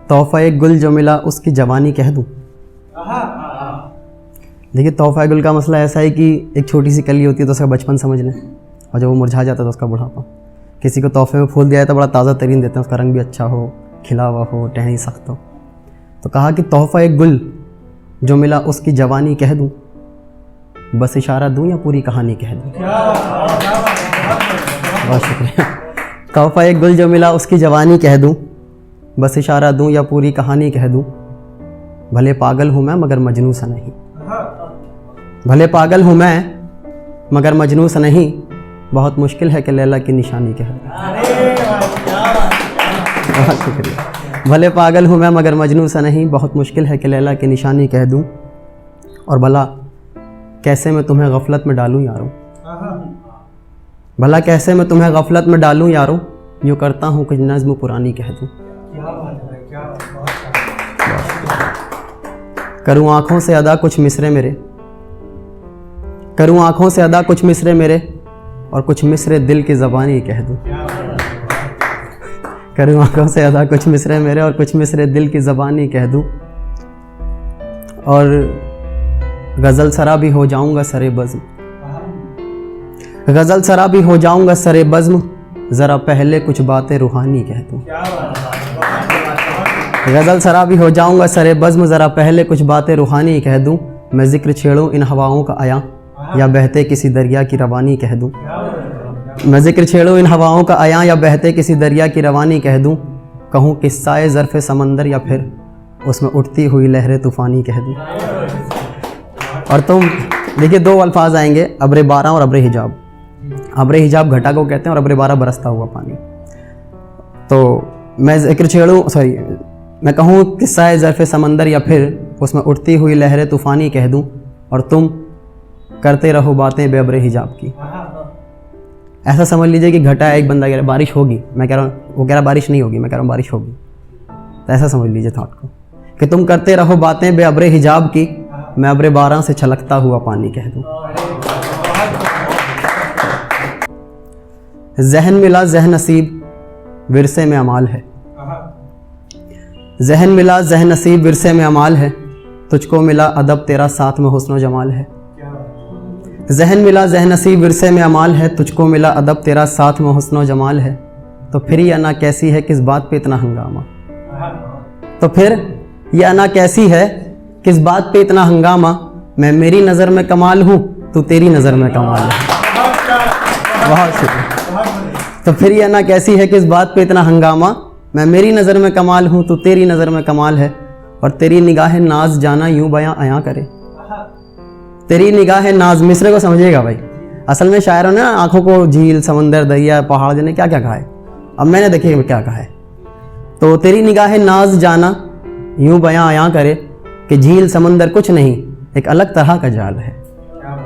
तोहफ़ा एक गुल जो मिला उसकी जवानी कह दूँ। देखिए तोहफ़ा गुल का मसला ऐसा है कि एक छोटी सी कली होती है तो उसका बचपन समझ लें, और जब वो मुरझा जाता है तो उसका बुढ़ापा। किसी को तोहफ़े में फूल दिया है तो बड़ा ताज़ा तरीन देते हैं, उसका रंग भी अच्छा हो, खिला हुआ हो, टहनी सख्त हो। तो कहा कि तोहफ़ा एक गुल जो मिला उसकी जवानी कह दूँ, बस इशारा दूँ या पूरी कहानी कह दूँ। बहुत शुक्रिया। तोहफ़ा एक गुल जो मिला उसकी जवानी कह दूँ, बस इशारा दूँ या पूरी कहानी कह दूँ। भले पागल हूँ मैं मगर मजनू सा नहीं, भले पागल हूँ मैं मगर मजनू सा नहीं, बहुत मुश्किल है कि लैला की निशानी कह दूँ। बहुत शुक्रिया। भले पागल हूँ मैं मगर मजनू सा नहीं, बहुत मुश्किल है कि लैला की निशानी कह दूँ। और भला कैसे मैं तुम्हें गफलत में डालूँ यारों, भला कैसे मैं तुम्हें गफलत में डालूँ यारों, यूँ करता हूँ कुछ नज़्म पुरानी कह दूँ। करूँ आँखों से अदा कुछ मिसरे मेरे, करूँ आँखों से अदा कुछ मिसरे मेरे, और कुछ मिसरे दिल की ज़बानी कह दूँ। करूँ आँखों से अदा कुछ मिसरे मेरे और कुछ मिसरे दिल की ज़बानी कह दूँ। और गज़ल सरा भी हो जाऊँगा सरे बज़्म, गज़ल सरा भी हो जाऊँगा सरे बज़्म, ज़रा पहले कुछ बातें रूहानी कह दूँ। गज़ल सरा भी हो जाऊँगा सरे बज़्म, ज़रा पहले कुछ बातें रूहानी कह दूँ। मैं ज़िक्र छेड़ूँ इन हवाओं का आया, या बहते किसी दरिया की रवानी कह दूँ। मैं ज़िक्र छेड़ूँ इन हवाओं का आया, या बहते किसी दरिया की रवानी कह दूँ। कहूँ किस्साए ज़र्फ़ समंदर, या फिर उसमें उठती हुई लहरें तूफ़ानी कह दूँ। और तुम देखिए दो अल्फाज आएंगे, अब्र बारा और अब्र हिजाब। अब्र हिजाब घटा को कहते हैं और अब्र बारा बरसता हुआ पानी। तो मैं ज़िक्र छेड़ूँ मैं कहूँ किस्साए ज़र्फ़ समंदर, या फिर उसमें उठती हुई लहरें तूफ़ानी कह दूँ। और तुम करते रहो बातें बेअब्र हिजाब की। ऐसा समझ लीजिए कि घटा है, एक बंदा कह रहा बारिश होगी, मैं कह रहा हूँ, वो कह रहा बारिश नहीं होगी, मैं कह रहा हूँ बारिश होगी। तो ऐसा समझ लीजिए थॉट को कि तुम करते रहो बातें बेअब्र हिजाब की, मैं अब्र बारा से छलकता हुआ पानी कह दूँ। ज़हन मिला ज़हन नसीब विरसे में अमाल है, ज़हन मिला ज़हन नसीब विरसे में अमाल है, तुझको मिला अदब तेरा साथ में हुस्न व जमाल है। ज़हन मिला ज़हन नसीब विरसे में अमाल है, तुझको मिला अदब तेरा साथ में हुस्न व जमाल है। तो फिर ये अना कैसी है किस बात पे इतना हंगामा, तो फिर ये अना कैसी है किस बात पे इतना हंगामा, मैं मेरी नज़र में कमाल हूँ तू तेरी नज़र में कमाल है। बहुत शुक्रिया। तो फिर ये अना कैसी है किस बात पे इतना हंगामा, मैं मेरी नज़र में कमाल हूँ तू तेरी नज़र में कमाल है। और तेरी निगाह नाज जाना यूँ बयां आया करे, तेरी निगाह नाज। मिसरे को समझिएगा भाई, असल में शायरों ने आंखों को झील समंदर दरिया पहाड़ देने क्या क्या कहा है, अब मैंने देखिए क्या कहा है। तो तेरी निगाह नाज जाना यूँ बयां आया करे, कि झील समंदर कुछ नहीं एक अलग तरह का जाल है।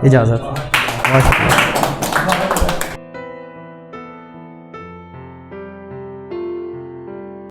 इजाज़त। बहुत शुक्रिया।